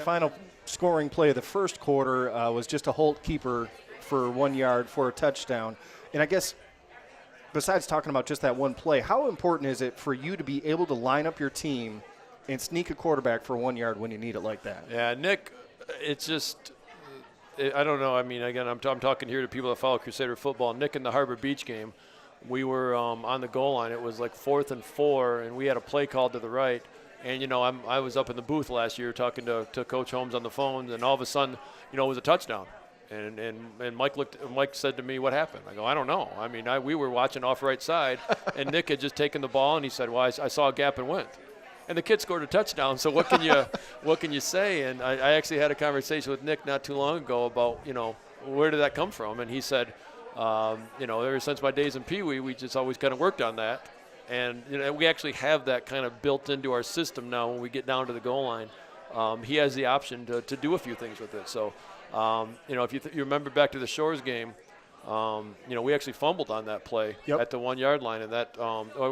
final scoring play of the first quarter was just a Holt keeper for 1 yard for a touchdown. And I guess besides talking about just that one play, how important is it for you to be able to line up your team and sneak a quarterback for 1 yard when you need it like that? Yeah, Nick, it's just I don't know. I mean, again, I'm talking here to people that follow Crusader football. Nick, in the Harbor Beach game, we were on the goal line. It was like 4th and 4, and we had a play called to the right. And, you know, I was up in the booth last year talking to Coach Holmes on the phone, and all of a sudden, you know, it was a touchdown. And Mike said to me, "What happened?" I go, "I don't know. I mean, we were watching off right side, and Nick had just taken the ball, and he said, well, I saw a gap and went." And the kid scored a touchdown, so what can you say? And I actually had a conversation with Nick not too long ago about, you know, where did that come from? And he said, you know, ever since my days in Pee Wee, we just always kind of worked on that. And, you know, we actually have that kind of built into our system now when we get down to the goal line. He has the option to do a few things with it. So, you know, if you remember back to the Shores game, you know, we actually fumbled on that play at the 1 yard line, and that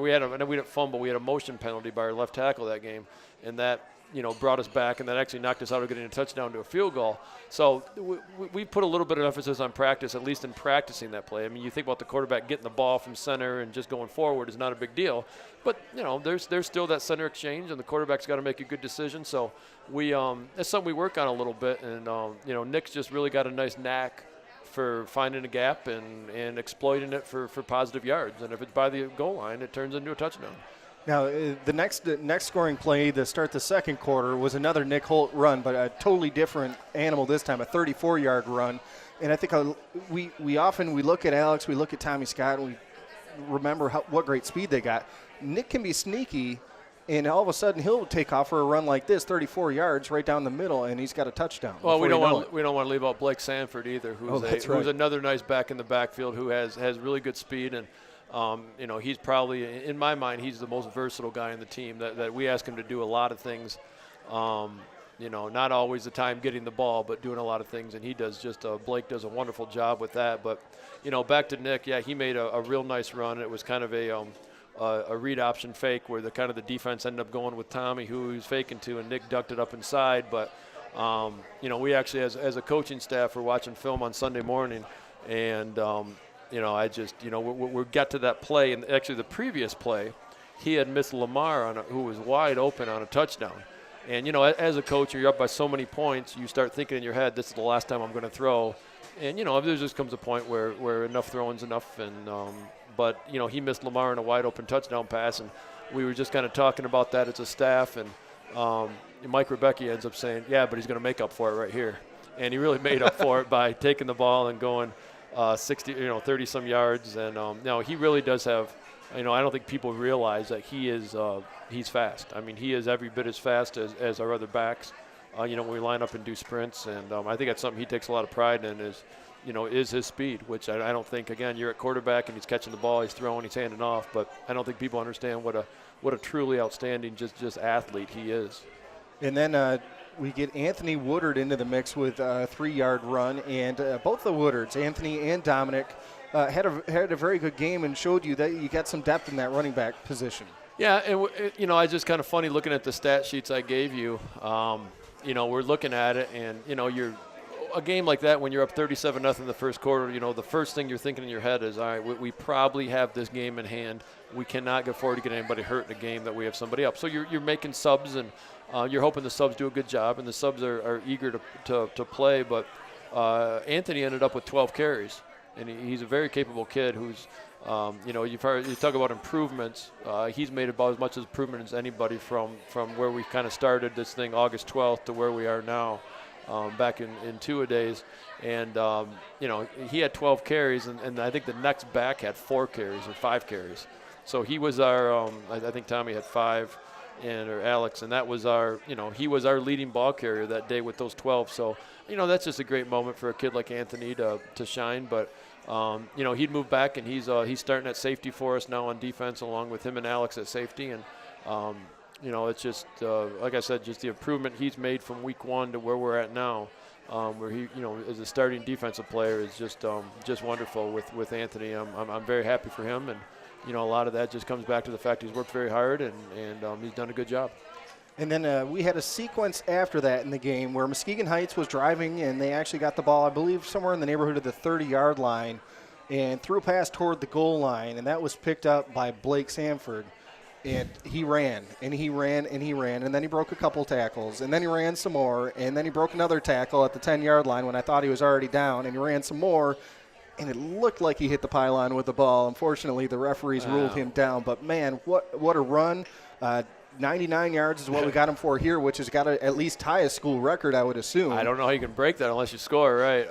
we didn't fumble. We had a motion penalty by our left tackle that game, and that, you know, brought us back, and that actually knocked us out of getting a touchdown to a field goal. So we put a little bit of emphasis on practice, at least in practicing that play. I mean, you think about the quarterback getting the ball from center and just going forward is not a big deal, but, you know, there's still that center exchange, and the quarterback's got to make a good decision. So that's something we work on a little bit, and you know, Nick's just really got a nice knack for finding a gap and exploiting it for positive yards. And if it's by the goal line, it turns into a touchdown. Now, the next scoring play to start the second quarter was another Nick Holt run, but a totally different animal this time, a 34-yard run. And I think we often look at Alex, we look at Tommy Scott, and we remember what great speed they got. Nick can be sneaky, and all of a sudden he'll take off for a run like this, 34 yards right down the middle, and he's got a touchdown. Well, we don't want to leave out Blake Sanford either, who's another nice back in the backfield who has really good speed. And you know, he's probably, in my mind, he's the most versatile guy in the team. That we ask him to do a lot of things. You know, not always the time getting the ball, but doing a lot of things, and he does Blake does a wonderful job with that. But, you know, back to Nick, yeah, he made a real nice run. It was kind of a read option fake where the defense ended up going with Tommy, who he was faking to, and Nick ducked it up inside. But, you know, we actually, as a coaching staff, were watching film on Sunday morning, and, you know, we got to that play, and actually the previous play, he had missed Lamar who was wide open on a touchdown. And, you know, as a coach, you're up by so many points, you start thinking in your head, this is the last time I'm going to throw. And, you know, there just comes a point where enough throwing's enough. And but, you know, he missed Lamar in a wide open touchdown pass, and we were just kind of talking about that as a staff. And Mike Rebecca ends up saying, yeah, but he's going to make up for it right here. And he really made up for it by taking the ball and going 30-some yards. And, no, he really does have, you know, I don't think people realize that he's fast. I mean, he is every bit as fast as our other backs, you know, when we line up and do sprints. And I think that's something he takes a lot of pride in is his speed, which I don't think, again, you're at quarterback and he's catching the ball, he's throwing, he's handing off. But I don't think people understand what a truly outstanding just athlete he is. And then we get Anthony Woodard into the mix with a 3-yard run. And both the Woodards, Anthony and Dominic, had a very good game and showed you that you got some depth in that running back position. Yeah, and you know, I just kind of funny looking at the stat sheets I gave you. You know, we're looking at it, and you know, a game like that when you're up 37-0 in the first quarter. You know, the first thing you're thinking in your head is, all right, we probably have this game in hand. We cannot go forward to get anybody hurt in a game that we have somebody up. So you're making subs, and you're hoping the subs do a good job, and the subs are eager to play. But Anthony ended up with 12 carries. And he's a very capable kid who's, you know, you talk about improvements. He's made about as much improvement as anybody from where we kind of started this thing August 12th to where we are now, back in two-a-days. And, you know, he had 12 carries, and I think the next back had 4 carries or 5 carries. So he was our, I think Tommy had 5, or Alex, and that was our, you know, he was our leading ball carrier that day with those 12. So, you know, that's just a great moment for a kid like Anthony to shine. But, you know, he'd move back, and he's starting at safety for us now on defense, along with him and Alex at safety. And, you know, it's just, like I said, just the improvement he's made from week 1 to where we're at now, where he, you know, as a starting defensive player is just wonderful with Anthony. I'm very happy for him. And, you know, a lot of that just comes back to the fact he's worked very hard and he's done a good job. And then we had a sequence after that in the game where Muskegon Heights was driving, and they actually got the ball, I believe, somewhere in the neighborhood of the 30-yard line, and threw a pass toward the goal line, and that was picked up by Blake Sanford. And he ran, and he ran, and he ran, and then he broke a couple tackles, and then he ran some more, and then he broke another tackle at the 10-yard line when I thought he was already down, and he ran some more, and it looked like he hit the pylon with the ball. Unfortunately, the referees ruled him down. But, man, what a run. 99 yards is what we got him for here, which has got to at least tie a school record, I would assume. I don't know how you can break that unless you score, right?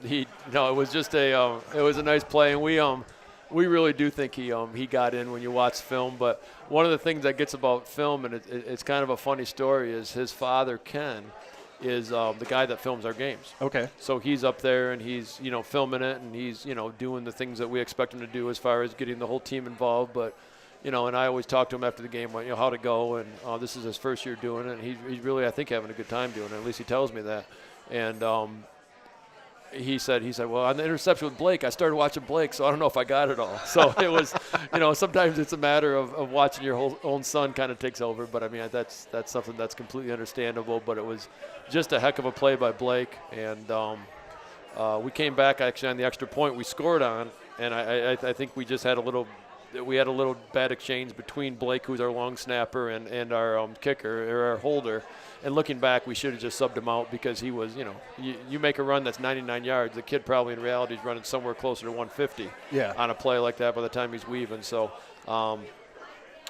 It was just it was a nice play, and we really do think he got in when you watch film. But one of the things that gets about film, and it's kind of a funny story, is his father, Ken, is the guy that films our games. Okay. So he's up there, and he's, filming it, and he's, doing the things that we expect him to do as far as getting the whole team involved. But and I always talk to him after the game, how to go, and this is his first year doing it, and he's really, I think, having a good time doing it. At least he tells me that. And he said, well, on the interception with Blake, I started watching Blake, so I don't know if I got it all. So it was, sometimes it's a matter of watching your own son kind of takes over. But, I mean, that's something that's completely understandable. But it was just a heck of a play by Blake. And we came back, actually, on the extra point we scored on, and I think we just had a little bad exchange between Blake, who's our long snapper, and our kicker, or our holder. And looking back, we should have just subbed him out because he was, you make a run that's 99 yards. The kid probably in reality is running somewhere closer to 150 on a play like that by the time he's weaving. So,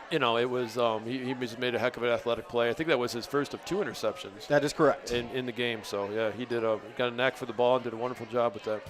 it was he made a heck of an athletic play. I think that was his first of 2 interceptions. That is correct. In the game. So, yeah, he got a knack for the ball and did a wonderful job with that.